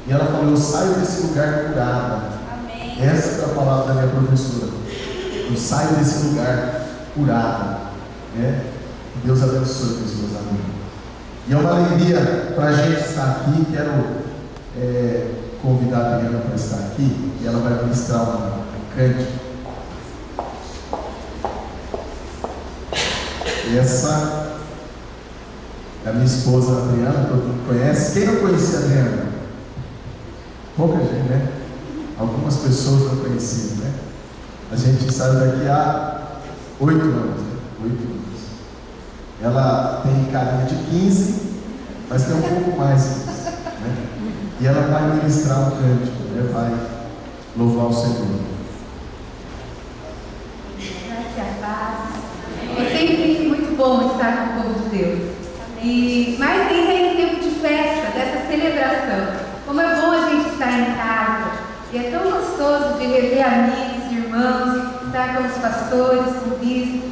E ela falou: eu saio desse lugar curada. Amém. Essa é a palavra da minha professora. Eu saio desse lugar curada. Né? Deus abençoe, meus amigos. E é uma alegria para a gente estar aqui. Quero convidar a Adriana para estar aqui. E ela vai ministrar um cântico. Essa é a minha esposa Adriana, todo mundo conhece. Quem não conhecia a Adriana? Pouca gente, né? Algumas pessoas não conheciam, né? A gente saiu daqui há 8 anos, né? 8 anos. Ela tem carinha de 15, mas tem um pouco mais que isso, né? E ela vai ministrar um cântico, né? Vai louvar o Senhor. Graças a paz. É sempre muito bom estar com o povo de Deus. E mais ainda em tempo de festa, dessa celebração. Como é bom a gente estar em casa. E é tão gostoso de rever amigos, irmãos, estar com os pastores, com o bispo.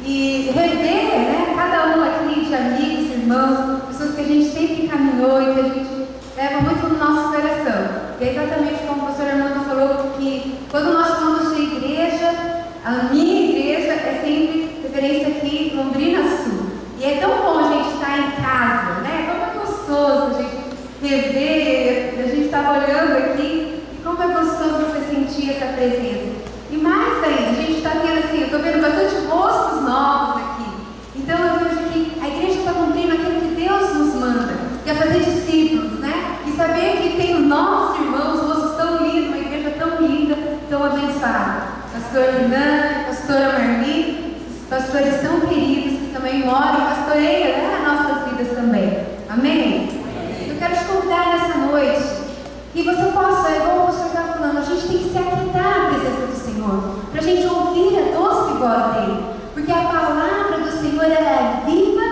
E rever, né, cada um aqui de amigos, irmãos, pessoas que a gente sempre caminhou e que a gente leva muito no nosso coração. E é exatamente como o pastor Armando falou, que quando nós falamos de igreja, a minha igreja é sempre referência aqui em Londrina Sul. E é tão bom a gente estar em casa, né? Como é gostoso a gente rever, a gente estava olhando aqui, e como é gostoso você sentir essa presença. E mais ainda, a gente está vendo assim, eu estou vendo bastante rostos novos aqui. Então eu vejo que a igreja está cumprindo aquilo que Deus nos manda, que é fazer discípulos, né? E saber que tem novos irmãos, rostos tão lindos, uma igreja tão linda, tão abençoada. Pastor Renan, pastora Marli, pastores tão queridos que também moram e pastoreiam, né, as nossas vidas também. Amém? Eu quero te convidar nessa noite que você possa, igual o pastor está falando, a gente tem que se aquietar à presença do Senhor, para a gente ouvir a doce voz dele, porque a palavra do Senhor ela é viva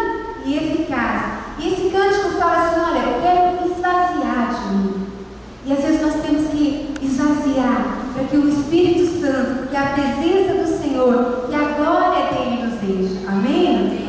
e eficaz. E esse cântico fala assim: olha, eu quero me esvaziar de mim. E às vezes nós temos que esvaziar para que o Espírito Santo, que a presença do Senhor, que a glória dele nos deixe. Amém?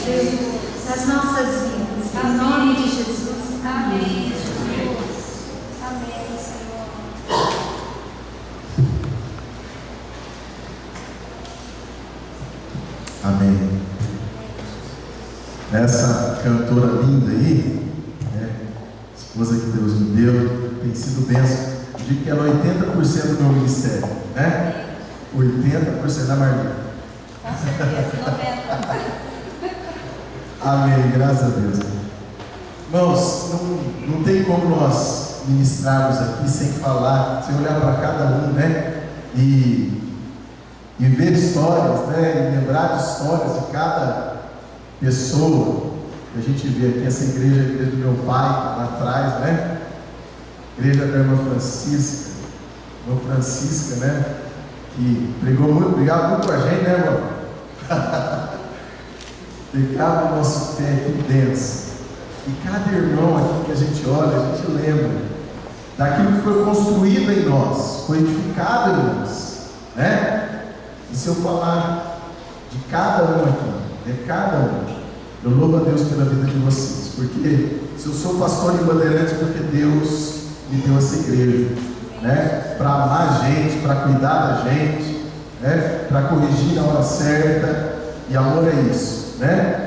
Jesus, nas nossas vidas. Em nome de Jesus. Amém, Jesus. Amém, Senhor. Amém. Essa cantora linda aí, né, esposa que Deus me deu, tem sido bênção. Eu digo que ela é 80% do meu ministério, né? 80% da Marlene. Com certeza, 90%. Amém, graças a Deus. Irmãos, não tem como nós ministrarmos aqui sem falar, sem olhar para cada um, né? E ver histórias, né? E lembrar de histórias de cada pessoa que a gente vê aqui. Essa igreja, a igreja do meu pai, lá atrás, né? Igreja da irmã Francisca, né? Que pregou muito, brigava muito com a gente, né, irmão? Pegava o nosso pé aqui denso. E cada irmão aqui que a gente olha, a gente lembra daquilo que foi construído em nós, foi edificado em nós, né? E se eu falar de cada um aqui, cada um, eu louvo a Deus pela vida de vocês, porque se eu sou pastor em Bandeirantes, porque Deus me deu essa igreja, né? Para amar a gente, para cuidar da gente, né? Para corrigir na hora certa, e amor é isso, né?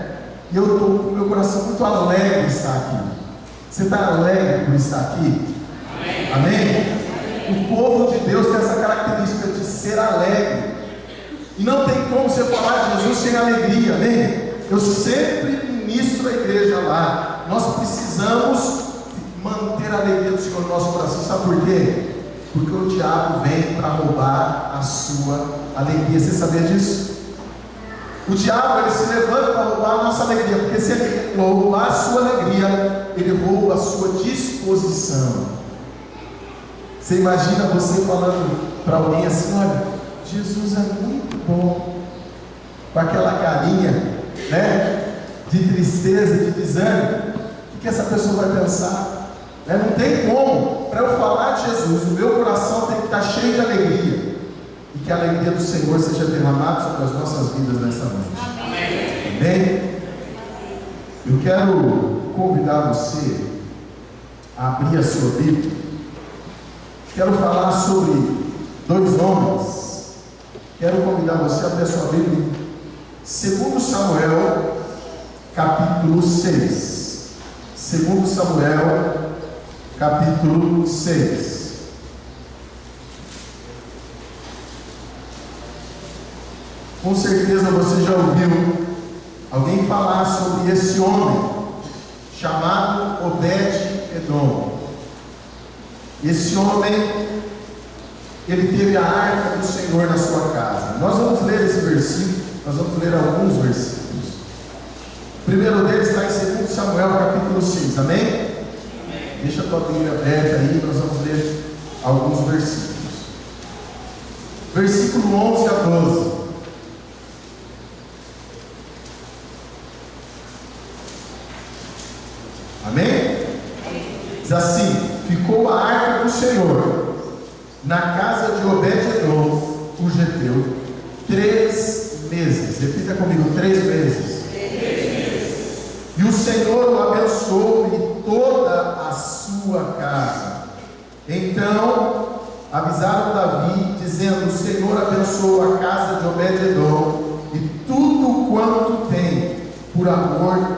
E eu estou com o meu coração muito alegre de estar aqui. Você está alegre por estar aqui? Amém? O povo de Deus tem essa característica de ser alegre. E não tem como você falar de Jesus sem alegria, amém? Eu sempre ministro a igreja lá. Nós precisamos manter a alegria do Senhor no nosso coração. Sabe por quê? Porque o diabo vem para roubar a sua alegria. Você sabia disso? O diabo, ele se levanta para roubar a nossa alegria, porque se ele roubar a sua alegria, ele rouba a sua disposição. Você imagina você falando para alguém assim: olha, Jesus é muito bom, com aquela carinha, né, de tristeza, de desânimo. O que essa pessoa vai pensar? Não tem como. Para eu falar de Jesus, o meu coração tem que estar cheio de alegria. E que a alegria do Senhor seja derramada sobre as nossas vidas nessa noite. Amém. Amém? Eu quero convidar você a abrir a sua Bíblia. Quero falar sobre dois homens. Quero convidar você a abrir a sua Bíblia. 2 Samuel, capítulo 6. 2 Samuel, capítulo 6. Com certeza você já ouviu alguém falar sobre esse homem chamado Obed-Edom. Esse homem, ele teve a arca do Senhor na sua casa. Nós vamos ler esse versículo, nós vamos ler alguns versículos. O primeiro deles está em 2 Samuel, capítulo 6, amém? Amém. Deixa a tua Bíblia aberta aí, nós vamos ler alguns versículos. Versículo 11 a 12. Amém? Diz assim: ficou a arca do Senhor na casa de Obed-Edom, o geteu, 3 meses. Repita comigo: 3 meses. E o Senhor o abençoou e toda a sua casa. Então avisaram Davi, dizendo: o Senhor abençoou a casa de Obed-Edom e tudo quanto tem, por amor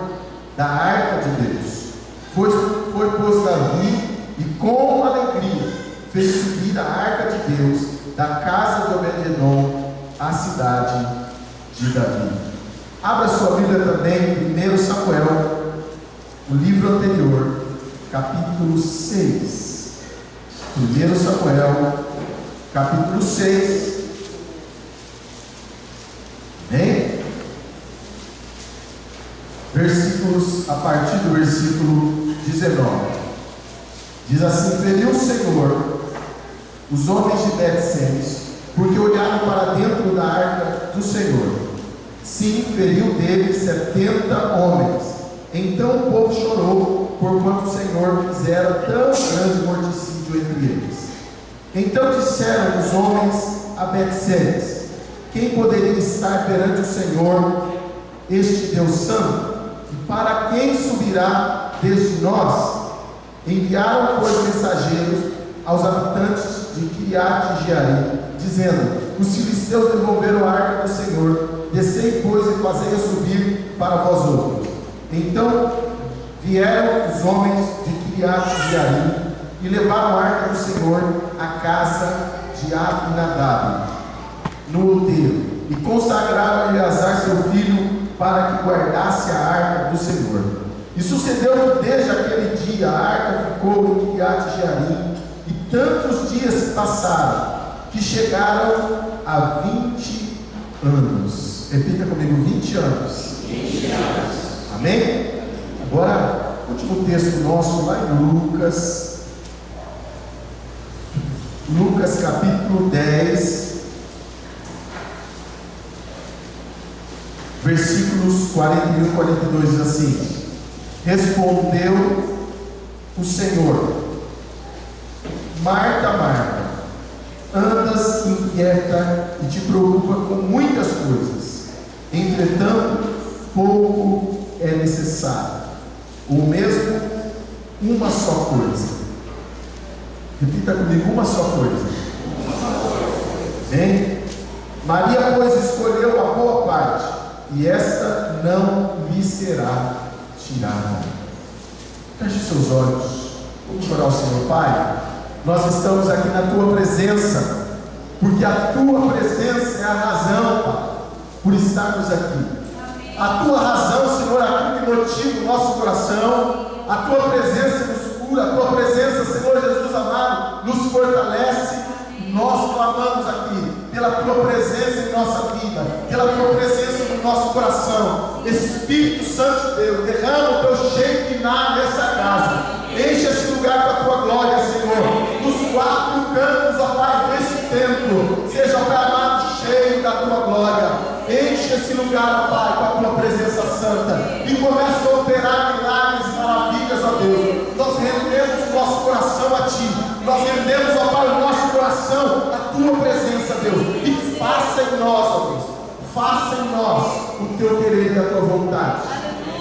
da arca de Deus. Foi pois Davi, e com alegria fez subir a arca de Deus da casa de Obed-Edom à cidade de Davi. Abra sua Bíblia também em 1 Samuel, o livro anterior, capítulo 6. 1 Samuel, capítulo 6. Amém? Versículos, a partir do versículo 19. Diz assim: feriu o Senhor os homens de Bet-Semes, porque olharam para dentro da arca do Senhor. Sim, feriu deles 70 homens. Então o povo chorou, porquanto o Senhor fizera tão grande morticídio entre eles. Então disseram os homens a Bet-Semes: quem poderia estar perante o Senhor este Deus santo? E para quem subirá desde nós? Enviaram, pois, mensageiros aos habitantes de Kiriat-Jearim, dizendo: os filisteus devolveram a arca do Senhor, descei, pois, e fazei-a subir para vós outros. Então vieram os homens de Kiriat-Jearim e levaram a arca do Senhor à casa de Abinadab, no outeiro, e consagraram a Eleazar seu filho para que guardasse a arca do Senhor. E sucedeu que desde aquele dia a arca ficou em Kiriat-Jearim, e tantos dias se passaram, que chegaram a 20 anos. Repita comigo: 20 anos. 20 anos. Amém? Agora, último texto nosso lá em Lucas capítulo 10, versículos 41 e 42, diz assim: respondeu o Senhor: Marta, Marta, andas inquieta e te preocupa com muitas coisas, entretanto pouco é necessário, ou mesmo uma só coisa. Repita comigo: uma só coisa. Bem, Maria, pois, escolheu a boa parte, e esta não lhe será tirada. Feche seus olhos. Vamos orar ao Senhor. Pai, nós estamos aqui na Tua presença, porque a Tua presença é a razão, Pai, por estarmos aqui. A Tua razão, Senhor, é aquilo que motiva o nosso coração. A Tua presença nos cura, a Tua presença, Senhor Jesus amado, nos fortalece. Nós clamamos aqui pela Tua presença em nossa vida, pela Tua presença no nosso coração. Espírito Santo de Deus, derrama o Teu Shekinah nessa casa. Enche esse lugar com a Tua glória, Senhor. Nos 4 cantos, ó Pai, deste templo, seja, Pai amado, cheio da Tua glória. Enche esse lugar, ó Pai, com a Tua presença santa, e começa a operar milagres, maravilhas, ó Deus. Nós rendemos o nosso coração a Ti. Nós rendemos, ó Pai, o nosso coração à Tua presença, Deus. E faça em nós, ó Deus, faça em nós o Teu querer e a Tua vontade.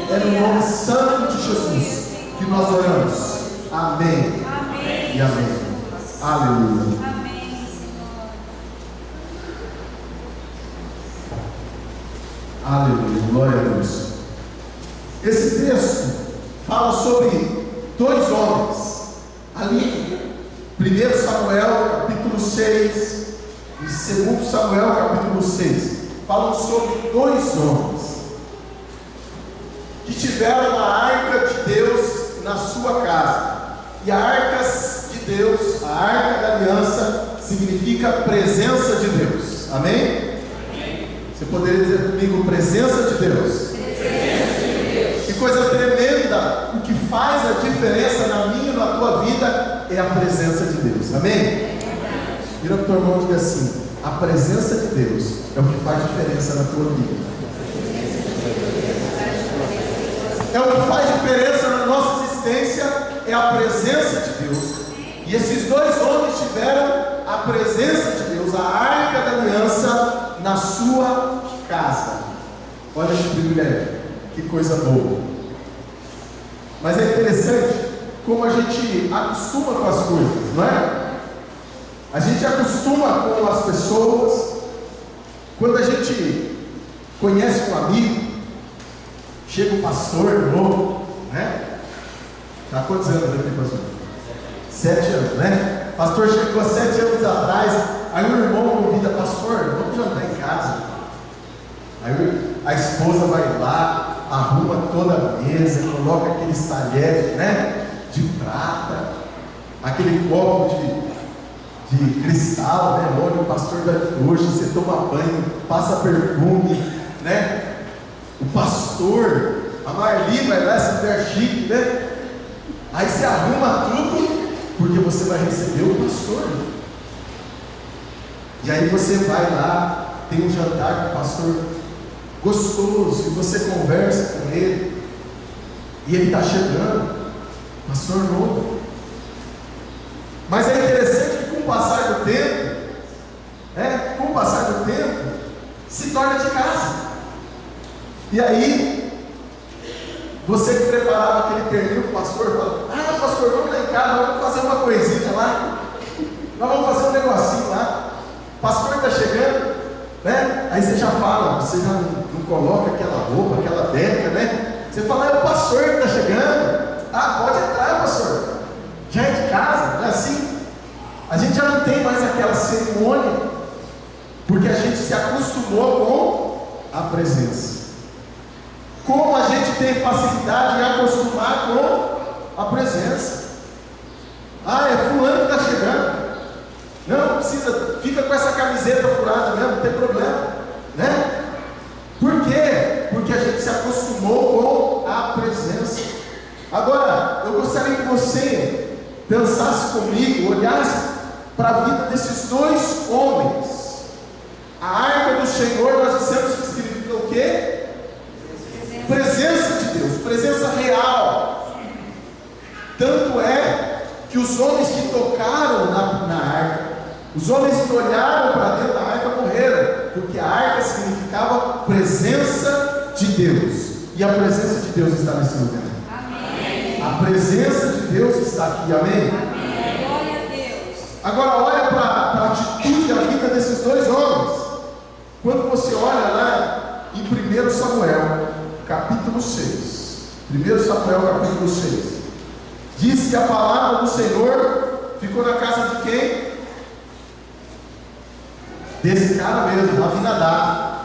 É no nome santo de Jesus que nós oramos. Amém. Amém. E amém. Aleluia. Amém, Senhor. Aleluia. Glória a Deus. Esse texto fala sobre 2 homens. Ali, 1 Samuel capítulo 6 e 2 Samuel capítulo 6 falam sobre 2 homens que tiveram a arca de Deus na sua casa. E a arca de Deus, a arca da aliança, significa presença de Deus. Amém? Amém. Você poderia dizer comigo: presença de Deus? Presença de Deus. Que coisa tremenda! O que faz a diferença na minha e na tua vida é a presença de Deus. Amém? Vira para o teu irmão e diga assim: a presença de Deus é o que faz diferença na tua vida. É o que faz diferença na nossa existência, é a presença de Deus. E esses 2 homens tiveram a presença de Deus, a arca da aliança, na sua casa. Olha que privilégio, que coisa boa. Mas é interessante como a gente acostuma com as coisas, não é? A gente acostuma com as pessoas. Quando a gente conhece um amigo, chega um pastor novo, né? Está há quantos anos aqui, pastor? 7 anos, né? Pastor chegou há 7 anos atrás. Aí o irmão convida: pastor, vamos jantar em casa. Aí a esposa vai lá, arruma toda a mesa, coloca aqueles talheres, né? De prata, aquele copo de cristal, né? Onde o pastor vai hoje, você toma banho, passa perfume, né? O pastor, a Marli vai lá, essa mulher chique, né? Aí você arruma tudo, porque você vai receber o pastor. E aí você vai lá, tem um jantar com o pastor gostoso, e você conversa com ele, e ele está chegando, pastor novo. Mas é interessante que com o passar do tempo, se torna de casa. E aí, você que preparava aquele pernil para o pastor, fala: ah, pastor, vamos lá em casa, vamos fazer uma coisinha lá, nós vamos fazer um negocinho lá, o pastor está chegando, né? Aí você já fala, você já não coloca aquela roupa, aquela beca, né? Você fala: é o pastor que está chegando, ah, pode entrar, pastor, já é de casa, não é assim? A gente já não tem mais aquela cerimônia, porque a gente se acostumou com a presença. Como a gente tem facilidade em acostumar com a presença. Ah, é fulano que está chegando. Não precisa, fica com essa camiseta furada mesmo, não tem problema, né? Por quê? Porque a gente se acostumou com a presença. Agora, eu gostaria que você pensasse comigo, olhasse para a vida desses dois homens. A arca do Senhor, nós dissemos que significa o quê? Presença de Deus, presença real. Tanto é que os homens que tocaram na arca, os homens que olharam para dentro da arca morreram, porque a arca significava presença de Deus, e a presença de Deus está nesse lugar. Amém. A presença de Deus está aqui, amém? Amém. Glória a Deus. Agora olha para a atitude da vida desses dois homens. Quando você olha lá em 1 Samuel, capítulo 6, 1 Samuel capítulo 6, diz que a palavra do Senhor ficou na casa de quem? Desse cara mesmo, Abinadab.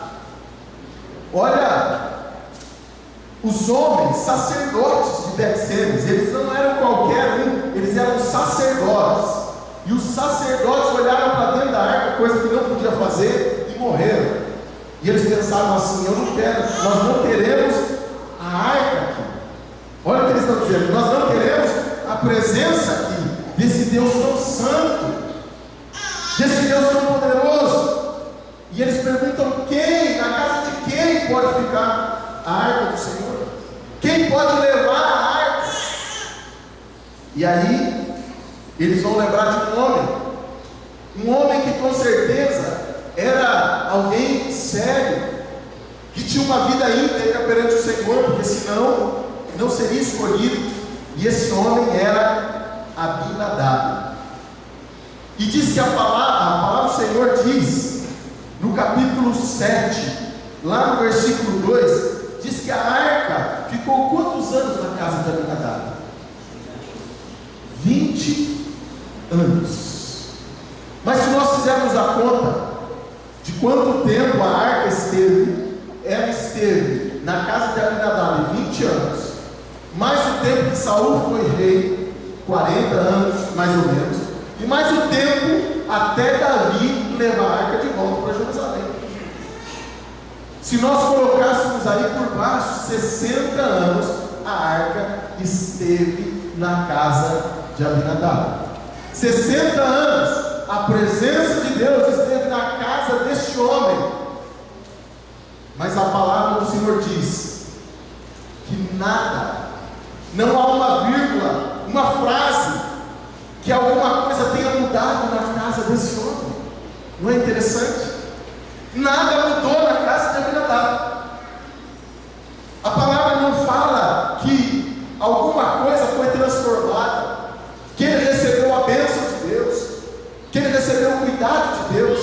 Olha, os homens sacerdotes de Bet-Semes, eles não eram qualquer um, eles eram sacerdotes, e os sacerdotes olharam para dentro da arca, coisa que não podia fazer, e morreram. E eles pensaram assim: eu não quero, nós não queremos a arca aqui. Olha o que eles estão dizendo: nós não queremos a presença aqui desse Deus tão santo, desse Deus tão poderoso. E eles perguntam: quem, na casa de quem pode ficar a arca do Senhor? Quem pode levar a arca? E aí eles vão lembrar de um homem que com certeza era alguém sério, que tinha uma vida íntegra perante o Senhor, porque senão não seria escolhido. E esse homem era Abinadab. E diz que a palavra do Senhor diz, no capítulo 7, lá no versículo 2, diz que a arca ficou quantos anos na casa de Abinadab? 20 anos. Mas se nós fizermos a conta de quanto tempo a arca esteve, ela esteve na casa de Abinadab 20 anos, mais o tempo que Saul foi rei, 40 anos mais ou menos, e mais o tempo até Davi levar a arca de volta para Jerusalém. Se nós colocássemos aí por baixo 60 anos, a arca esteve na casa de Abinadab. 60 anos a presença de Deus esteve na casa deste homem. Mas a palavra do Senhor diz que nada, não há uma vírgula, uma frase, que alguma coisa tenha mudado na casa desse homem. Não é interessante? Nada mudou na casa de Abinadab. A palavra não fala que alguma coisa foi transformada, que ele recebeu a bênção de Deus, que ele recebeu o cuidado de Deus.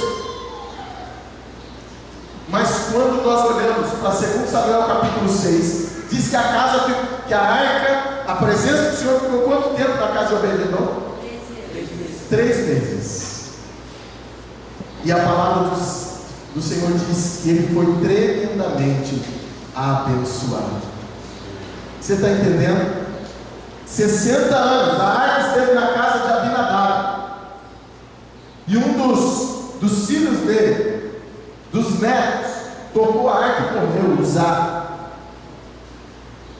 Mas quando nós olhamos para 2 Samuel capítulo 6, diz que a casa, que a arca, a presença do Senhor ficou quanto tempo na casa de Obed-edom? 3 meses. E a palavra do Senhor diz que ele foi tremendamente abençoado. Você está entendendo? 60 anos, a arca esteve na casa de Abinadab. E um dos filhos dele, dos netos, tocou a arca e morreu, Uzá.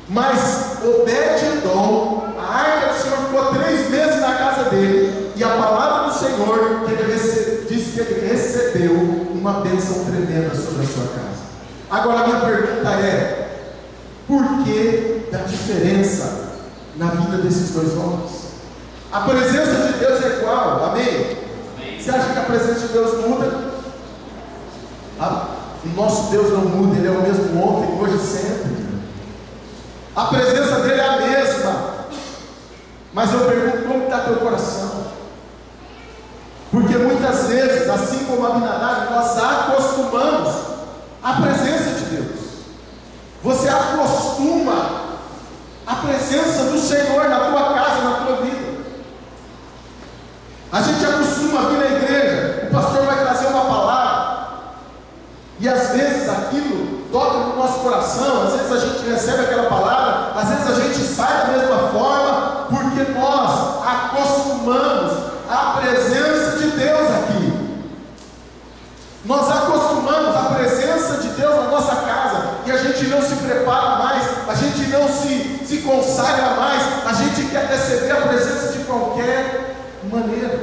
Mas Obed-edom, a arca do Senhor ficou 3 meses na casa dele, e a palavra do Senhor que ele diz que ele recebeu uma bênção tremenda sobre a sua casa. Agora a minha pergunta é: por que da diferença na vida desses dois homens? A presença de Deus é igual, amém? Você acha que a presença de Deus muda? O nosso Deus não muda, Ele é o mesmo ontem, hoje e sempre. A presença dEle é a mesma. Mas eu pergunto, como está teu coração? Porque muitas vezes, assim como Abinadab, nós acostumamos à presença de Deus. Você acostuma à presença do Senhor na tua casa, na tua vida. A gente acostuma a vir na igreja, o pastor vai trazer uma palavra, e às vezes aquilo toca no nosso coração, às vezes a gente recebe aquela palavra, às vezes a gente sai da mesma forma, porque nós acostumamos a presença de Deus aqui. Nós acostumamos a presença de Deus na nossa casa, e a gente não se prepara mais, a gente não se consagra mais, a gente quer receber a presença de qualquer maneira.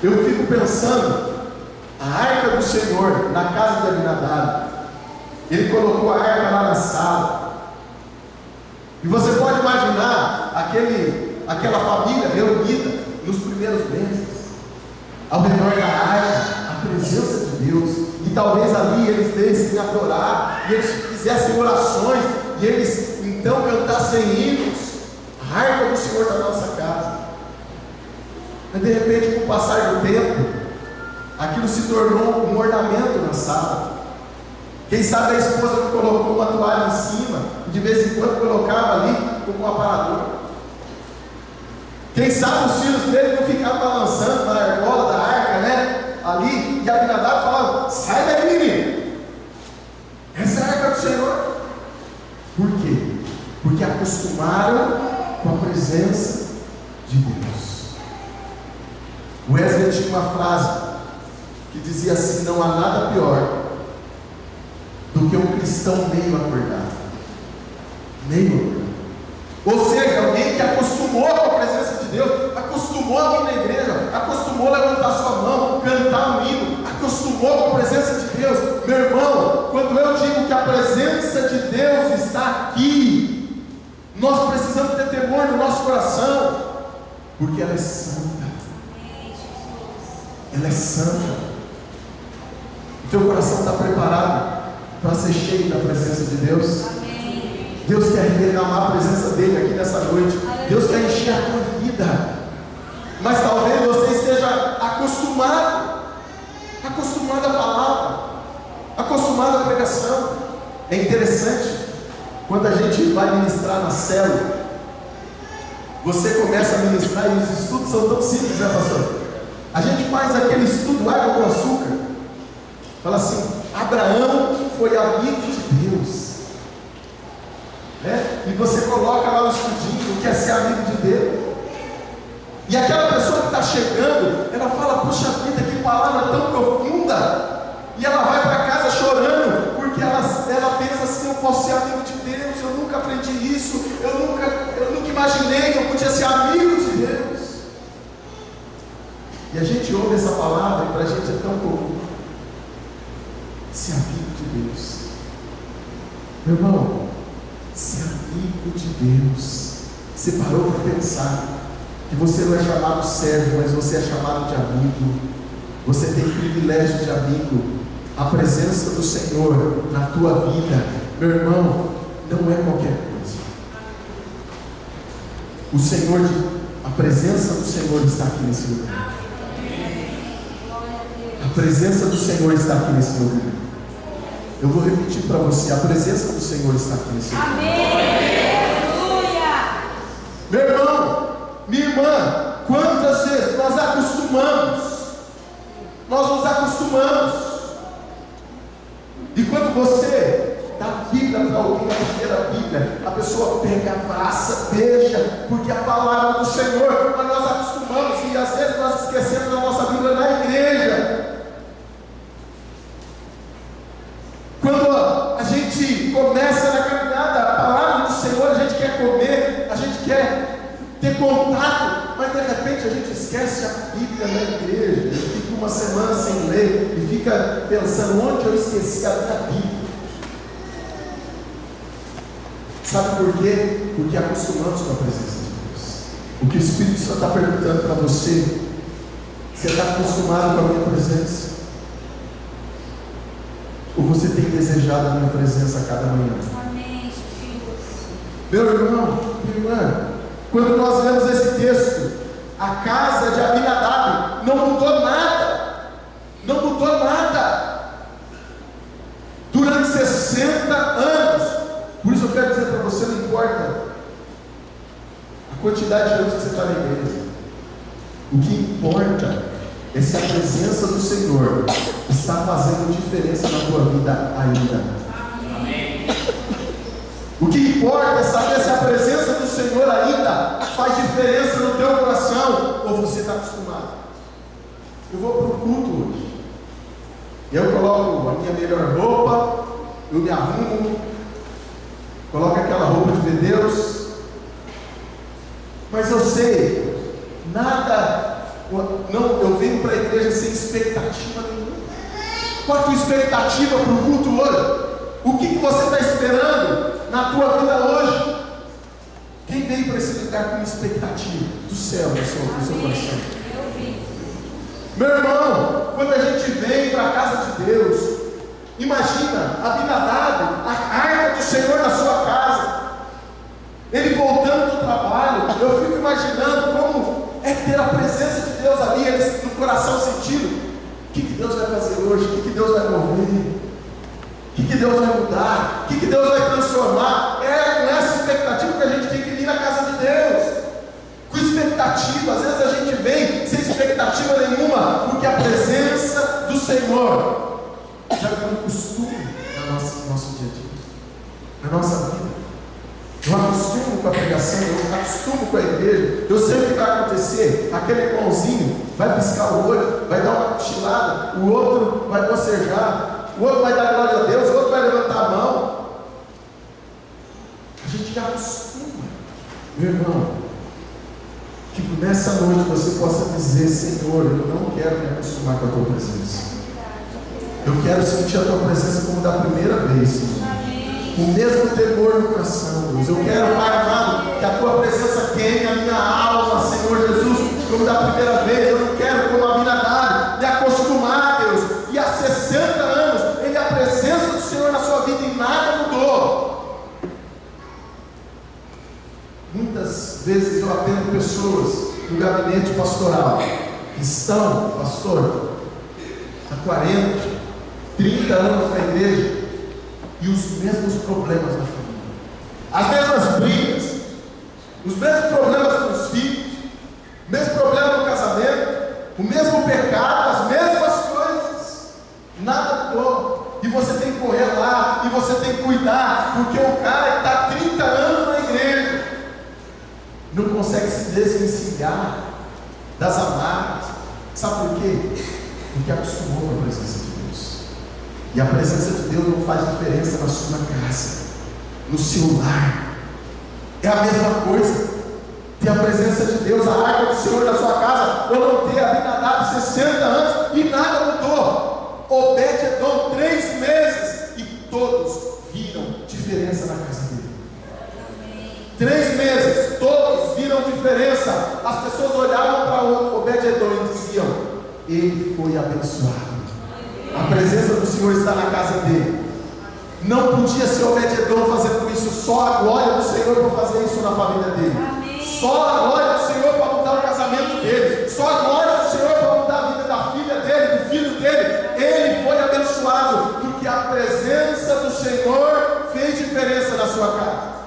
Eu fico pensando, a arca do Senhor na casa de Abinadab, ele colocou a arca lá na sala, e você pode imaginar aquela família reunida nos primeiros meses, ao redor da arca, a presença de Deus, e talvez ali eles devessem adorar, e eles fizessem orações, e eles então cantassem hinos, a arca do Senhor da nossa casa. Mas de repente, com o passar do tempo, aquilo se tornou um ornamento na sala. Quem sabe a esposa não colocou uma toalha em cima, e de vez em quando colocava ali como um aparador. Quem sabe os filhos dele não ficavam balançando na argola da arca, né? Ali, e Abinadab falava: sai daí, menino, essa é a arca do Senhor. Por quê? Porque acostumaram com a presença de Deus. Wesley tinha uma frase que dizia assim: não há nada pior do que um cristão meio acordado. Meio acordado. Ou seja, alguém que acostumou com a presença de Deus, acostumou a vir na igreja, acostumou a levantar sua mão, cantar um hino, acostumou com a presença de Deus. Meu irmão, quando eu digo que a presença de Deus está aqui, nós precisamos ter temor no nosso coração, porque ela é santa. Ela é santa. O teu coração está preparado para ser cheio da presença de Deus? Amém. Deus quer derramar a presença dele aqui nessa noite. Deus quer encher a tua vida. Mas talvez você esteja acostumado à palavra, acostumado à pregação. É interessante, quando a gente vai ministrar na célula, você começa a ministrar e os estudos são tão simples, né, pastor? A gente faz aquele estudo água com açúcar. Fala assim: Abraão foi amigo de Deus, né? E você coloca lá no estudinho, quer ser amigo de Deus. E aquela pessoa que está chegando, ela fala: puxa vida, que palavra tão profunda. E ela vai para casa chorando, porque ela pensa assim: eu posso ser amigo de Deus, eu nunca aprendi isso, eu nunca imaginei que eu podia ser amigo de Deus. E a gente ouve essa palavra e para a gente é tão comum. Ser amigo de Deus. Meu irmão, ser amigo de Deus. Você parou para pensar que você não é chamado servo, mas você é chamado de amigo. Você tem privilégio de amigo. A presença do Senhor na tua vida, meu irmão, não é qualquer coisa. A presença do Senhor está aqui nesse lugar. A presença do Senhor está aqui nesse lugar. Eu vou repetir para você: a presença do Senhor está aqui nesse lugar. Amém. Aleluia. Meu irmão, minha irmã, quantas vezes nós nos acostumamos. E quando você dá a Bíblia para alguém, a primeira Bíblia, a pessoa pega, abraça, beija, porque a palavra do Senhor, mas nós acostumamos, e às vezes nós esquecemos da nossa Bíblia na igreja. Quando a gente começa na caminhada, a palavra do Senhor, a gente quer comer, a gente quer ter contato, mas de repente a gente esquece a Bíblia na igreja, e fica uma semana sem ler, e fica pensando: onde eu esqueci a minha Bíblia? Sabe por quê? Porque acostumamos com a presença de Deus. O que o Espírito Santo está perguntando para você: você está acostumado com a minha presença? desejado a minha presença a cada manhã. Amém, Jesus. Meu irmão, minha irmã, quando nós lemos esse texto, a casa de Abinadab não mudou nada. Não mudou nada. Durante 60 anos. Por isso eu quero dizer para você, não importa a quantidade de anos que você está na igreja. O que importa é se a presença do Senhor está fazendo diferença na tua vida ainda. Amém. O que importa é saber se a presença do Senhor ainda faz diferença no teu coração ou você está acostumado. Eu vou para o culto hoje. Eu coloco a minha melhor roupa, eu me arrumo, coloco aquela roupa de ver Deus. Mas eu sei, eu venho para a igreja sem expectativa nenhuma. Qual a tua expectativa para o culto hoje? O que você está esperando na tua vida hoje? Quem veio para esse lugar com expectativa do céu no seu coração? Meu irmão, quando a gente vem para a casa de Deus, imagina Abinadab, a arca do Senhor na sua casa, ele voltando do trabalho. Eu fico imaginando como é ter a presença de Deus ali, ele no coração sentindo: o que Deus vai fazer hoje? O que Deus vai mover? O que Deus vai mudar? O que Deus vai transformar? É com essa expectativa que a gente tem que vir na casa de Deus. Com expectativa, às vezes a gente vem sem expectativa nenhuma, porque a presença do Senhor já virou um costume no nosso dia a dia, na nossa vida. Eu acostumo com a pregação, eu acostumo com a igreja, eu sei o que vai acontecer. Aquele irmãozinho vai piscar o olho, vai dar uma cochilada, o outro vai bocejar, o outro vai dar glória a Deus, o outro vai levantar a mão. A gente já acostuma, meu irmão. Que nessa noite você possa dizer: Senhor, eu não quero me acostumar com a tua presença. Eu quero sentir a tua presença como da primeira vez, Senhor. O mesmo temor no coração, Deus. Eu quero, Pai amado, que a tua presença queime a minha alma, Senhor Jesus, como da primeira vez. Eu não quero, como Abinadab, me acostumar, Deus. E há 60 anos, a presença do Senhor na sua vida e nada mudou. Muitas vezes eu atendo pessoas no gabinete pastoral que estão, pastor, há 40, 30 anos na igreja e os mesmos problemas na família, as mesmas brigas, os mesmos problemas com os filhos, o mesmo problema no casamento, o mesmo pecado, as mesmas coisas, nada mudou. E você tem que correr lá, e você tem que cuidar, porque o cara que está há 30 anos na igreja não consegue se desvencilhar das amarras. Sabe por quê? Porque acostumou com a presença de Deus. E a presença de Deus não faz diferença na sua casa, no seu lar. É a mesma coisa ter a presença de Deus, a arca do Senhor na sua casa, ou não ter. Abinadab 60 anos e nada mudou. Obed-Edom 3 meses e todos viram diferença na casa dele. 3 meses, todos viram diferença. As pessoas olhavam para o Obed-Edom e diziam: ele foi abençoado. A presença do Senhor está na casa dele. Não podia ser Obed-Edom fazendo isso. Só a glória do Senhor para fazer isso na família dele. Só a glória do Senhor para mudar o casamento dele. Só a glória do Senhor para mudar a vida da filha dele, do filho dele. Ele foi abençoado porque a presença do Senhor fez diferença na sua casa.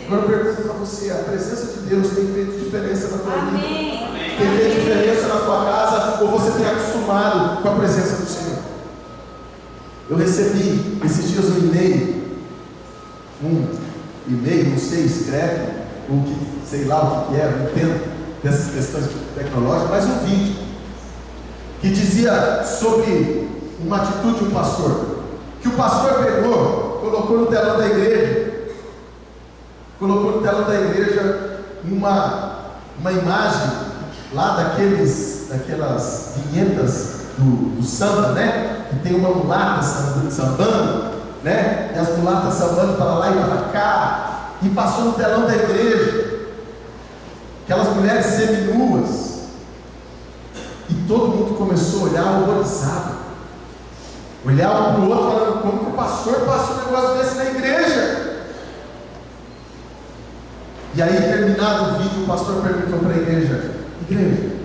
Agora eu pergunto para você: a presença de Deus tem feito diferença na tua vida? Tem feito diferença na tua casa? Ou você tem acostumado com a presença do Senhor? Eu recebi esses dias um e-mail, não sei, escreve, ou que, sei lá o que é, não entendo dessas questões tecnológicas, mas um vídeo que dizia sobre uma atitude de um pastor, que o pastor pegou, colocou no telão da igreja uma imagem lá daquelas vinhetas do samba, né? Que tem uma mulata sambando, né? E as mulatas sambando para lá e para cá, e passou no telão da igreja, aquelas mulheres seminuas, e todo mundo começou a olhar horrorizado. Olhar um para o outro falando, como que o pastor passa um negócio desse na igreja? E aí, terminado o vídeo, o pastor perguntou para a igreja: igreja,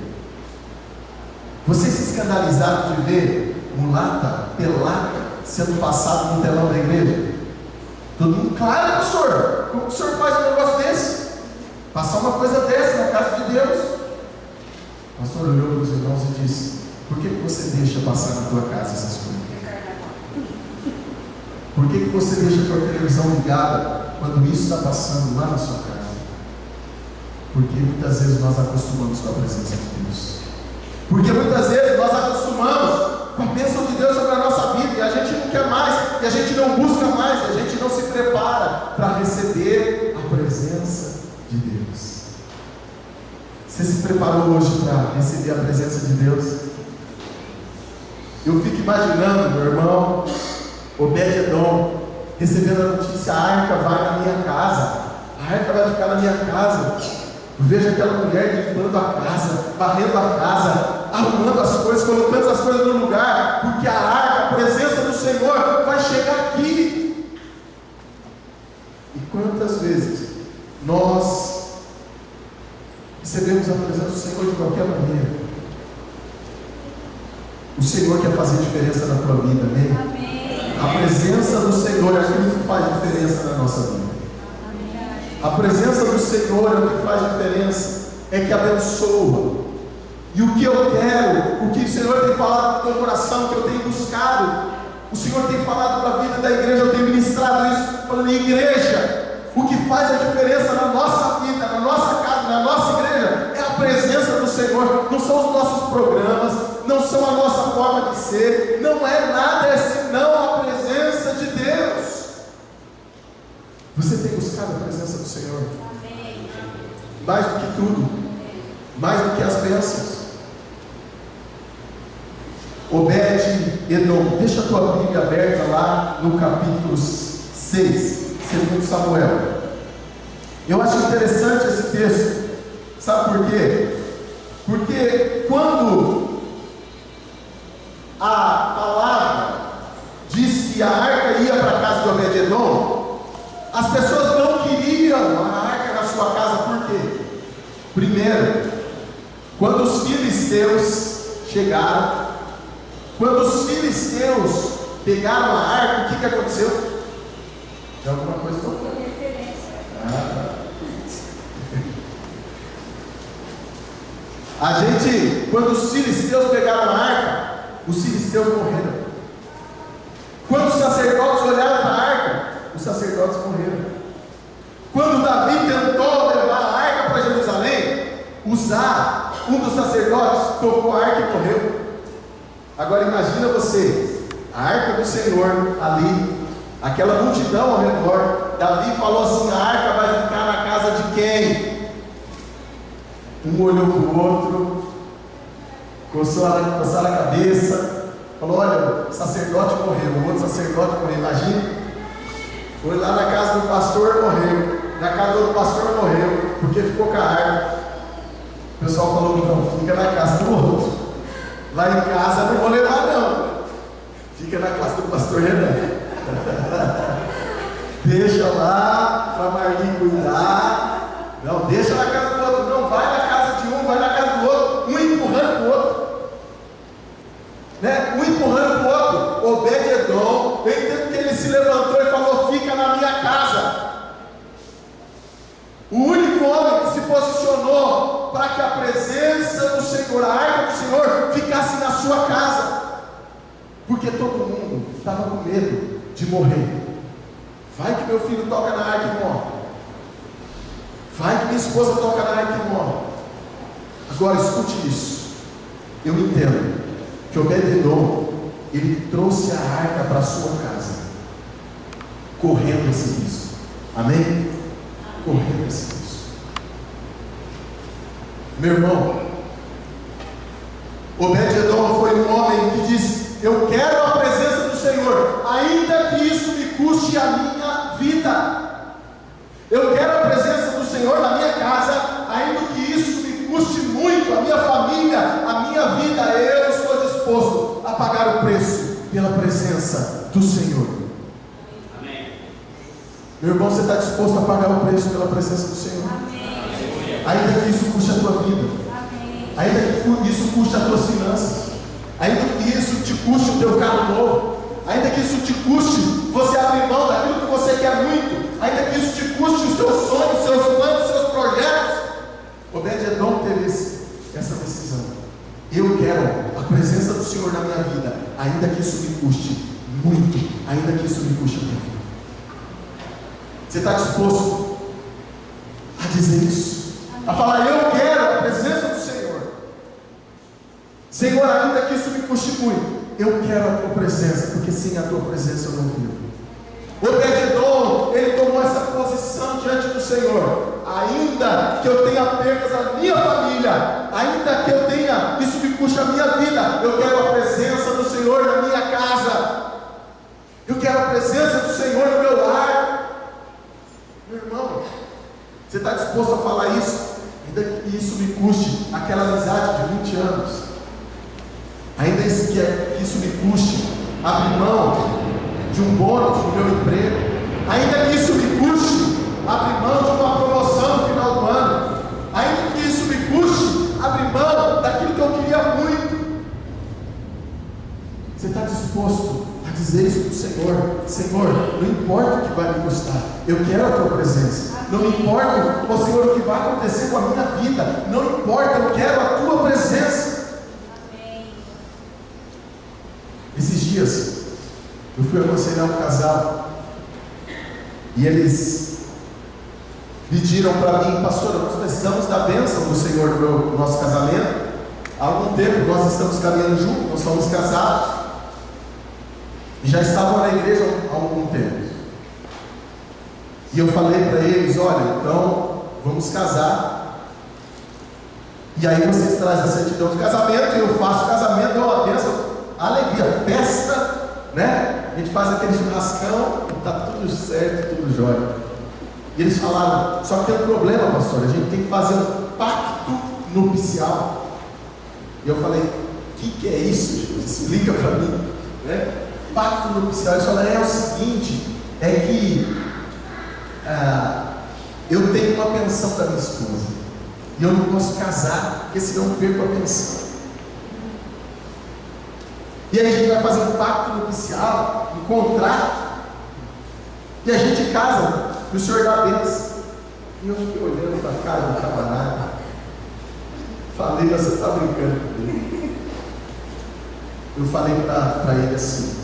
vocês se escandalizaram de ver mulata, pelada, sendo passado no telão da igreja? Todo mundo, claro, pastor, como que o senhor faz um negócio desse? Passar uma coisa dessa na casa de Deus? O pastor olhou para os irmãos e disse: por que você deixa passar na tua casa essas coisas? Por que você deixa a tua televisão ligada quando isso está passando lá na sua casa? Porque muitas vezes nós acostumamos com a presença de Deus. Porque muitas vezes nós acostumamos com a bênção de Deus sobre a nossa vida, e a gente não quer mais, e a gente não busca mais, e a gente não se prepara para receber a presença de Deus. Você se preparou hoje para receber a presença de Deus? Eu fico imaginando, meu irmão Obed-Edom, recebendo a notícia: a arca vai na minha casa, a arca vai ficar na minha casa. Eu vejo aquela mulher limpando a casa, varrendo a casa, arrumando as coisas, colocando as coisas no lugar, porque a arca, a presença do Senhor vai chegar aqui. E quantas vezes nós recebemos a presença do Senhor de qualquer maneira? O Senhor quer fazer diferença na tua vida, amém? Amém. A presença do Senhor é aquilo que faz diferença na nossa vida. A presença do Senhor é o que faz diferença, é que abençoa. E o que eu quero, o que o Senhor tem falado no teu coração, que eu tenho buscado, o Senhor tem falado para a vida da igreja, eu tenho ministrado isso, falando: igreja, o que faz a diferença na nossa vida, na nossa casa, na nossa igreja, é a presença do Senhor. Não são os nossos programas, não são a nossa forma de ser, não é nada senão a presença de Deus. Você tem buscado a presença do Senhor? Amém. Mais do que tudo, mais do que as bênçãos. Obed-Edom, deixa a tua Bíblia aberta lá no capítulo 6, 2 Samuel. Eu acho interessante esse texto, sabe por quê? Porque quando a palavra diz que a arca ia para a casa de Obed-Edom, as pessoas não queriam a arca na sua casa. Por quê? Primeiro, quando os filisteus chegaram, quando os filisteus pegaram a arca, o que aconteceu? Tem alguma coisa? Quando os filisteus pegaram a arca, os filisteus morreram. Quando os sacerdotes olharam para a arca, os sacerdotes morreram. Quando Davi tentou levar a arca para Jerusalém, Uzá, um dos sacerdotes, tocou a arca e morreu. Agora imagina você, a arca do Senhor ali, aquela multidão ao redor. Davi falou assim: a arca vai ficar na casa de quem? Um olhou para o outro, coçaram a cabeça, falou: olha, o sacerdote morreu, o outro sacerdote morreu. Imagina, foi lá na casa do pastor, morreu, na casa do outro pastor, morreu, porque ficou com a arca. O pessoal falou: não, fica na casa do outro, lá em casa não vou levar não, fica na casa do pastor Renan. Deixa lá para Marli cuidar. Não, deixa na casa do outro. Não, vai na casa de um, vai na casa do outro, um empurrando o outro, né? Um empurrando o outro. Obed-Edom, eu entendo que ele se levantou e falou: fica na minha casa. O único homem que se posicionou para que a presença do Senhor, a arca do Senhor, ficasse na sua casa, porque todo mundo estava com medo de morrer. Vai que meu filho toca na arca e morre. Vai que minha esposa toca na arca e morre. Agora escute isso. Eu entendo que Obed-Edom, ele trouxe a arca para a sua casa, correndo esse risco. Amém? Correndo esse risco. Meu irmão, Obed-Edom foi um homem que disse: eu quero a presença do Senhor, ainda que isso me custe a minha vida. Eu quero a presença do Senhor na minha casa, ainda que isso me custe muito, a minha família, a minha vida. Eu estou disposto a pagar o preço. pela presença do Senhor. Amém. Meu irmão, você está disposto a pagar o preço pela presença do Senhor? Amém. Ainda que isso custe a tua vida, Amém. ainda que isso custe as tuas finanças, ainda que isso te custe o teu carro novo, ainda que isso te custe você abrir mão daquilo que você quer muito, ainda que isso te custe os teus sonhos, seus planos, seus projetos. Obed-Edom teve essa decisão. Eu quero a presença do Senhor na minha vida, ainda que isso me custe muito, ainda que isso me custe a minha vida. Você está disposto a dizer isso? A falar, eu quero a presença do Senhor. Senhor, ainda que isso me custe muito, eu quero a tua presença, porque sem a tua presença eu não vivo. Obed-Edom, ele tomou essa posição diante do Senhor. Ainda que eu tenha perdas na minha família, ainda que eu tenha, isso me custe a minha vida, eu quero a presença do Senhor na minha casa. Eu quero a presença do Senhor no meu lar. Meu irmão, você está disposto a falar isso? Ainda que isso me custe aquela amizade de 20 anos, ainda que isso me custe abrir mão de um bônus no meu emprego, ainda que isso me custe abrir mão de uma promoção no final do ano, ainda que isso me custe abrir mão daquilo que eu queria muito. Você está disposto a dizer isso para o Senhor? Senhor, não importa o que vai me custar, eu quero a tua presença. Não importa, ó Senhor, o que vai acontecer com a minha vida, não importa, eu quero a tua presença. Esses dias eu fui aconselhar um casal e eles pediram para mim, pastor, nós precisamos da bênção do Senhor no nosso casamento. Há algum tempo nós estamos caminhando juntos, nós somos casados e já estavam na igreja há algum tempo. E eu falei para eles, olha, então vamos casar, e aí vocês trazem a certidão de casamento, e eu faço o casamento, dou uma bênção, alegria, festa, né? A gente faz aquele churrascão, está tudo certo, tudo jóia. E eles falaram, só que tem um problema, pastor, a gente tem que fazer um pacto nupcial. E eu falei, o que é isso, Jesus? Explica para mim, né? Pacto nupcial. Eles falaram, é o seguinte, é que eu tenho uma pensão da minha esposa, e eu não posso casar, porque senão eu perco a pensão. E aí a gente vai fazer um pacto nupcial, um contrato, e a gente casa, e o Senhor dá a bênção. E eu fiquei olhando para a cara do camarada, falei, mas você está brincando comigo? Eu falei para ele assim,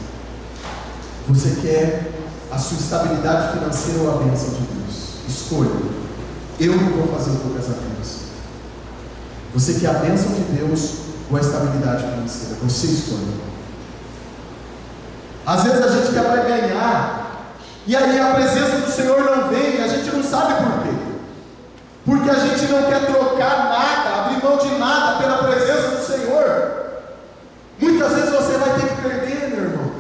você quer a sua estabilidade financeira ou a bênção de Deus? Escolha. Eu não vou fazer o teu casamento. Você quer a bênção de Deus ou a estabilidade financeira? Você escolhe. Às vezes a gente quer para ganhar, e aí a presença do Senhor não vem, e a gente não sabe por quê. Porque a gente não quer trocar nada, abrir mão de nada pela presença do Senhor. Muitas vezes você vai ter que perder, meu irmão.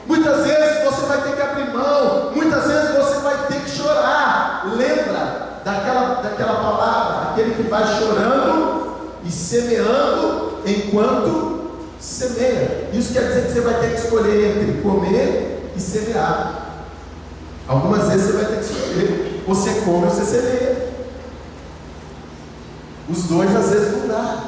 Muitas vezes você vai ter que abrir mão. Muitas vezes você vai ter que chorar. Lembra daquela palavra, aquele que vai chorando e semeando enquanto semeia. Isso quer dizer que você vai ter que escolher entre comer e semear. Algumas vezes você vai ter que escolher, você come ou você semeia. Os dois às vezes não dá.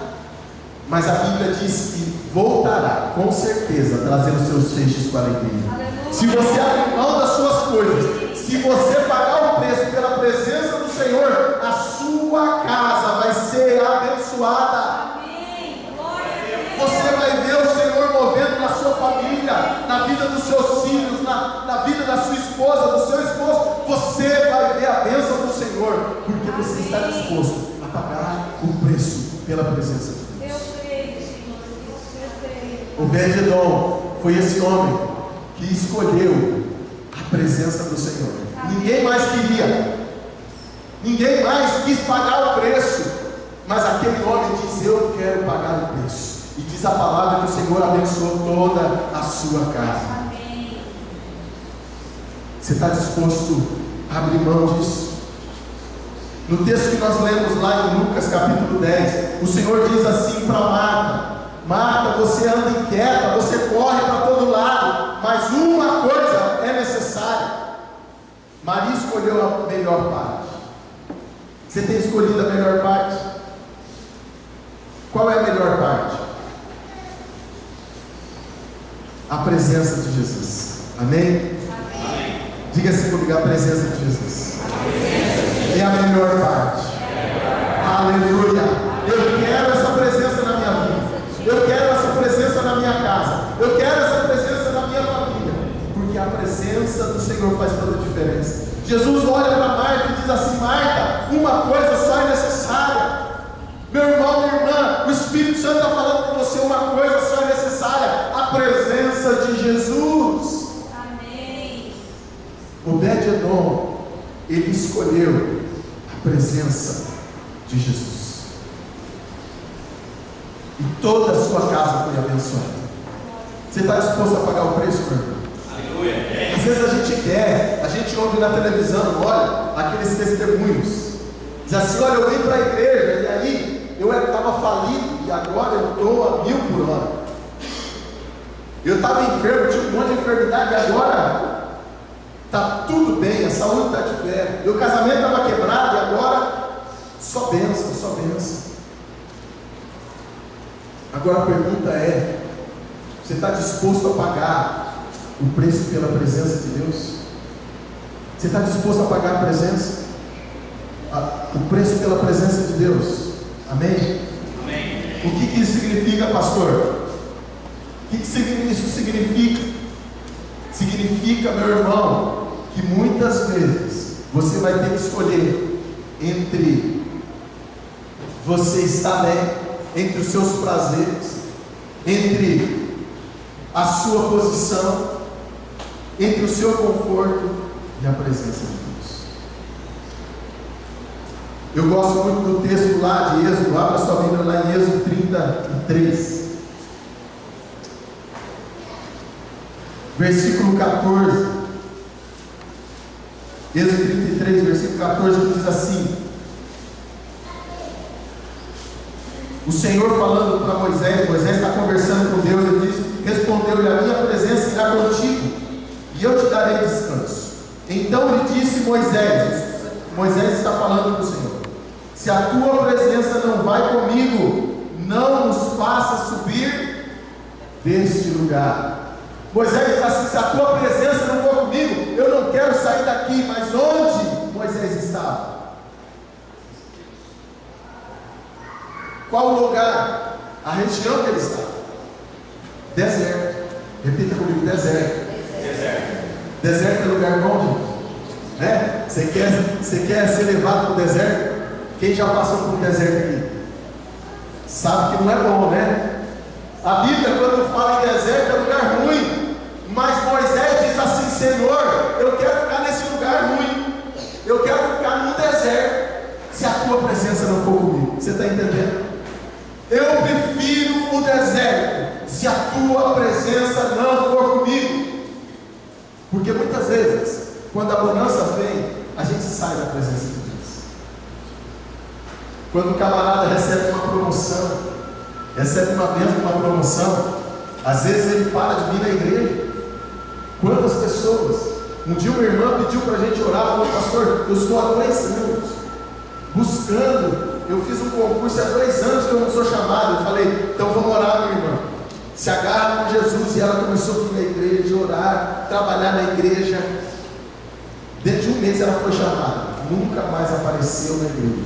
Mas a Bíblia diz que voltará, com certeza, trazendo seus feixes com alegria. Aleluia. Se você abrir mão das suas coisas, se você pagar o preço pela presença do Senhor, a sua casa vai ser abençoada. Amém. Glória a Deus. Você vai ver o Senhor movendo na sua família, na vida dos seus filhos, na vida da sua esposa, do seu esposo. Você vai ver a bênção do Senhor, porque você está disposto a pagar o preço pela presença de Deus. Eu creio, Senhor. Eu creio. Obed-Edom foi esse homem que escolheu a presença do Senhor. Ninguém mais queria, ninguém mais quis pagar o preço, mas aquele homem diz: eu quero pagar o preço. E diz a palavra que o Senhor abençoou toda a sua casa. Amém. Você está disposto a abrir mão disso? No texto que nós lemos lá em Lucas capítulo 10, o Senhor diz assim para Marta: Marta, você anda inquieta, você corre para todo lado, mas uma coisa é necessária. Maria escolheu a melhor parte. Você tem escolhido a melhor parte? Qual é a melhor parte? A presença de Jesus. Amém? Amém. Diga assim comigo, a presença de Jesus. É a melhor parte. Aleluia. Eu quero essa presença na minha vida. Eu quero essa presença na minha casa. Eu quero essa presença na minha família. Porque a presença do Senhor faz toda a diferença. Jesus olha para Marta e diz assim: Marta, uma coisa só é necessária. Meu irmão, minha irmã, o Espírito Santo está falando com você, uma coisa só é necessária: a presença de Jesus. Amém. Obed-Edom, ele escolheu a presença de Jesus. E toda a sua casa foi abençoada. Você está disposto a pagar o preço, meu irmão? Aleluia. Às vezes a gente quer, a gente ouve na televisão, olha, aqueles testemunhos. Diz assim: olha, eu vim para a igreja e aí eu estava falido e agora eu estou a 1000 por hora. Eu estava enfermo, tinha um monte de enfermidade e agora está tudo bem, a saúde está de pé. Meu casamento estava quebrado e agora só bênção, só bênção. Agora a pergunta é: você está disposto a pagar o preço pela presença de Deus? Você está disposto a pagar a presença? O preço pela presença de Deus? Amém? Amém. O que isso significa, pastor? O que isso significa? Significa, meu irmão, que muitas vezes você vai ter que escolher entre você estar bem, entre os seus prazeres, entre a sua posição, entre o seu conforto e a presença de Deus. Eu gosto muito do texto lá de Êxodo. Abra sua Bíblia lá em Êxodo 33, versículo 14. Êxodo 33, versículo 14, diz assim: o Senhor falando para Moisés, Moisés está conversando com Deus, ele diz: respondeu-lhe, a minha presença irá contigo, e eu te darei descanso. Então lhe disse Moisés está falando com o Senhor: se a tua presença não vai comigo, não nos faça subir deste lugar. Moisés diz assim: se a tua presença não for comigo, eu não quero sair daqui. Mas onde Moisés estava? Qual o lugar? A região que ele estava. Deserto. Repita comigo: deserto. Deserto é lugar bom, gente? Né? Você quer ser levado para o deserto? Quem já passou por um deserto aqui sabe que não é bom, né? A Bíblia, quando fala em deserto, é lugar ruim. Mas Moisés diz assim: Senhor, eu quero ficar nesse lugar ruim. Eu quero ficar no deserto, se a tua presença não for comigo. Você está entendendo? Eu prefiro o deserto, se a tua presença não for comigo. Porque muitas vezes, quando a bonança vem, a gente sai da presença de Deus. Quando o camarada recebe uma promoção, recebe uma bênção, uma promoção, às vezes ele para de vir na igreja. Quantas pessoas? Um dia uma irmã pediu para a gente orar, falou: pastor, eu estou há 2 anos buscando. Eu fiz um concurso há 2 anos que eu não sou chamado. Eu falei: então vamos orar, minha irmã. Se agarra com Jesus. E ela começou a vir na igreja, orar, trabalhar na igreja. Dentro de 1 mês ela foi chamada. Nunca mais apareceu na igreja.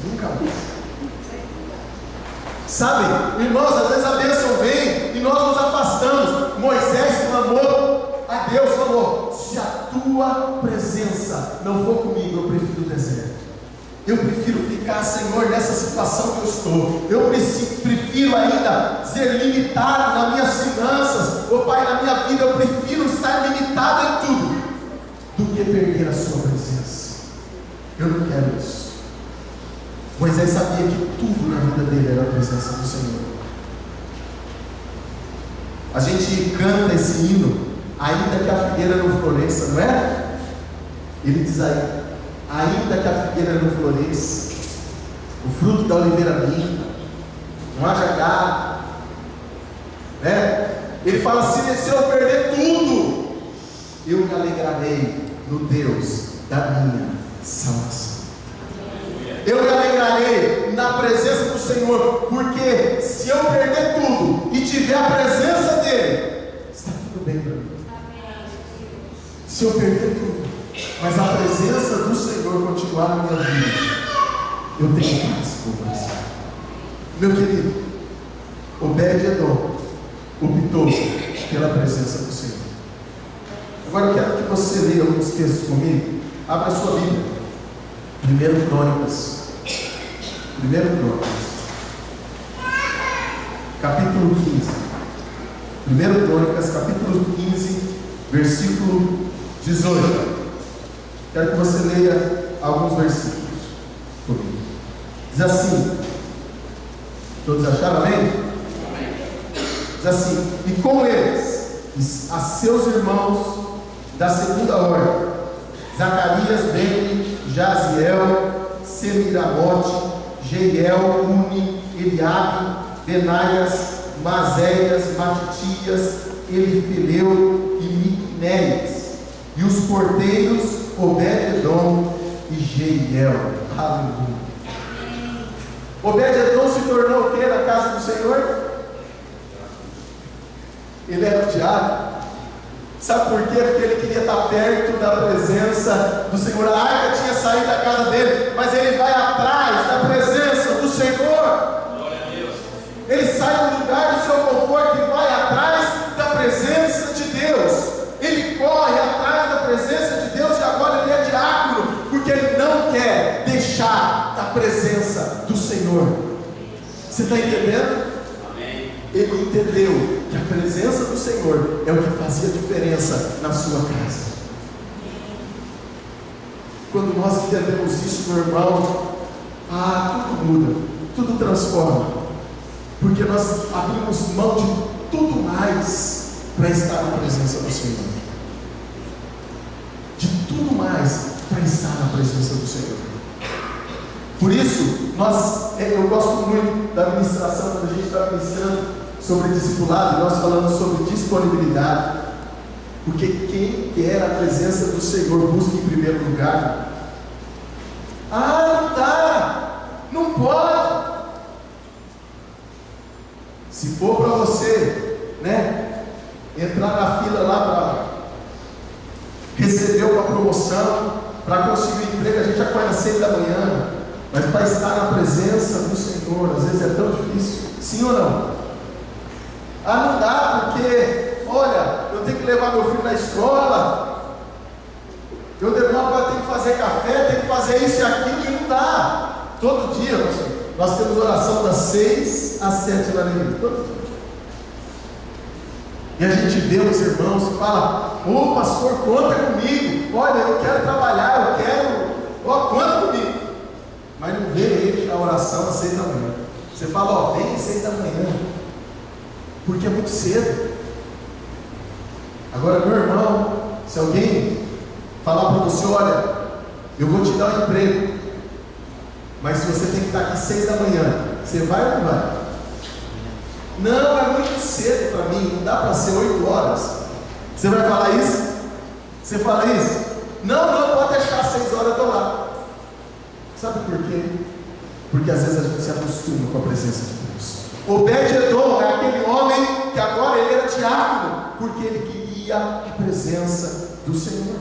Nunca mais. Sabe, irmãos, às vezes a bênção vem e nós nos afastamos. Moisés clamou a Deus, falou: se a tua presença não for comigo, eu prefiro o deserto. Eu prefiro ficar, Senhor, nessa situação que eu estou. Eu prefiro ainda ser limitado nas minhas finanças. Ô Pai, na minha vida eu prefiro estar limitado em tudo do que perder a sua presença. Eu não quero isso. Moisés sabia que tudo na vida dele era a presença do Senhor. A gente canta esse hino: ainda que a figueira não floresça, não é? Ele diz aí: ainda que a figueira não floresça, o fruto da oliveira minta, não haja gado, né? Ele fala assim: se eu perder tudo, eu me alegrarei no Deus da minha salvação. Eu me alegrarei na presença do Senhor, porque se eu perder tudo e tiver a presença dele, está tudo bem para mim. Se eu perder tudo, mas a presença do Senhor continuar na minha vida, eu tenho paz por você. Meu querido, Obed-Edom optou pela presença do Senhor. Agora eu quero que você leia alguns textos comigo. Abra a sua Bíblia. 1 Crônicas. 1 Crônicas. Capítulo 15. 1 Crônicas, capítulo 15, versículo 18. Quero que você leia alguns versículos comigo. Diz assim: todos acharam, amém? Diz assim: e com eles, a seus irmãos da segunda ordem, Zacarias, Beni, Jaziel, Semiramote, Jeiel, Uni, Eliabe, Benaias, Mazéias, Matitias, Elifileu e Miqunéias, e os porteiros Obed-Edom e Jeiel. Aleluia. Obed-Edom se tornou o que na casa do Senhor? Ele era o diácono. Sabe por quê? Porque ele queria estar perto da presença do Senhor. A arca tinha saído da casa dele, mas ele vai atrás da presença do Senhor. Ele sai do lugar do seu conforto e vai atrás da presença de Deus. Ele corre atrás da presença de Deus, e agora ele é diácono, porque ele não quer deixar da presença do Senhor. Você está entendendo? Ele entendeu que a presença do Senhor é o que fazia diferença na sua casa. Quando nós entendemos isso, meu irmão, tudo muda, tudo transforma, porque nós abrimos mão de tudo mais para estar na presença do Senhor. De tudo mais para estar na presença do Senhor. Por isso, eu gosto muito da ministração, quando a gente está ministrando sobre discipulado, nós falamos sobre disponibilidade, porque quem quer a presença do Senhor busca em primeiro lugar. Não dá, não pode. Se for para você, entrar na fila lá para receber uma promoção, para conseguir um emprego, a gente acorda às 6 da manhã, mas para estar na presença do Senhor, às vezes é tão difícil. Sim ou não? Não dá, porque, olha, eu tenho que levar meu filho na escola, eu demoro para ter que fazer café, tenho que fazer isso e aquilo, e não dá. Todo dia nós temos oração das 6 às 7 da manhã, todo dia. E a gente vê os irmãos e fala: ô pastor, conta comigo, olha, eu quero trabalhar, conta comigo. Mas não vê ele na oração às 6 da manhã. Você fala: vem às 6 da manhã, porque é muito cedo. Agora, meu irmão, se alguém falar para você: olha, eu vou te dar um emprego, mas se você tem que estar aqui 6 da manhã, você vai ou não vai? Não, é muito cedo para mim, não dá para ser 8 horas. Você vai falar isso? Você fala isso? Não, pode deixar 6 horas, eu estou lá. Sabe por quê? Porque às vezes a gente se acostuma com a presença de Deus. Obed-Edom é aquele homem que agora ele era diácono, porque ele queria a presença do Senhor.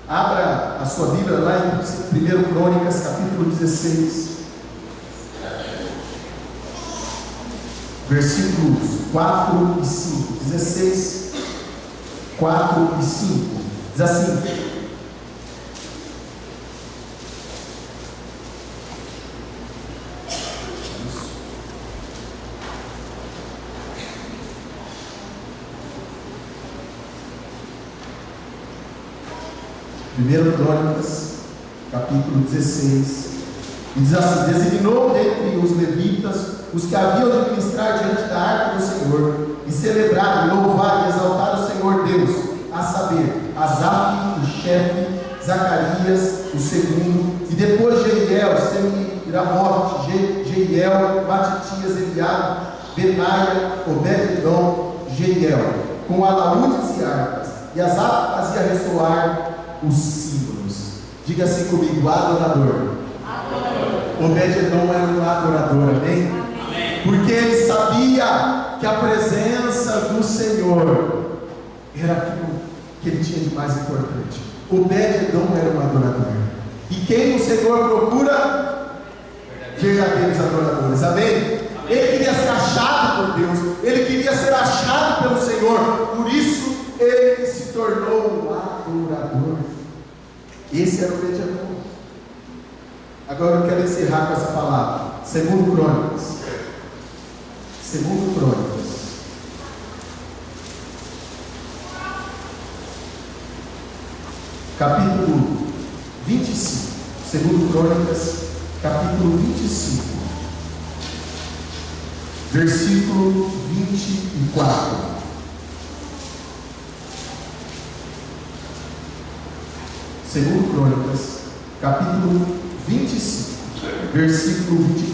Abra a sua Bíblia lá em 1 Crônicas, capítulo 16, versículos 4 e 5. 16, 4 e 5. Diz assim: Primeiro Crônicas, capítulo 16, e diz assim: designou dentre os levitas os que haviam de ministrar diante da arca do Senhor, e celebrar, louvar e exaltar o Senhor Deus, a saber, Asaf, o chefe, Zacarias, o segundo, e depois Jeiel, Iramote, Jeiel, Matitias, Eliabe, Benaia, Obed-edom, Jeiel, com alaúdes e harpas, e Asaf fazia ressoar os símbolos. Diga assim comigo, adorador. Obed-edom era um adorador, amém? Porque ele sabia que a presença do Senhor era aquilo que ele tinha de mais importante. Obed-edom era um adorador. E quem o Senhor procura? Verdadeiros adoradores, amém? Ele queria ser achado por Deus, ele queria ser achado pelo Senhor, por isso ele se tornou um adorador. Esse era o Obed-edom. Agora eu quero encerrar com essa palavra. Segundo Crônicas, capítulo 25. Segundo Crônicas, capítulo 25, versículo 24. Segundo Crônicas, capítulo 25, versículo 24.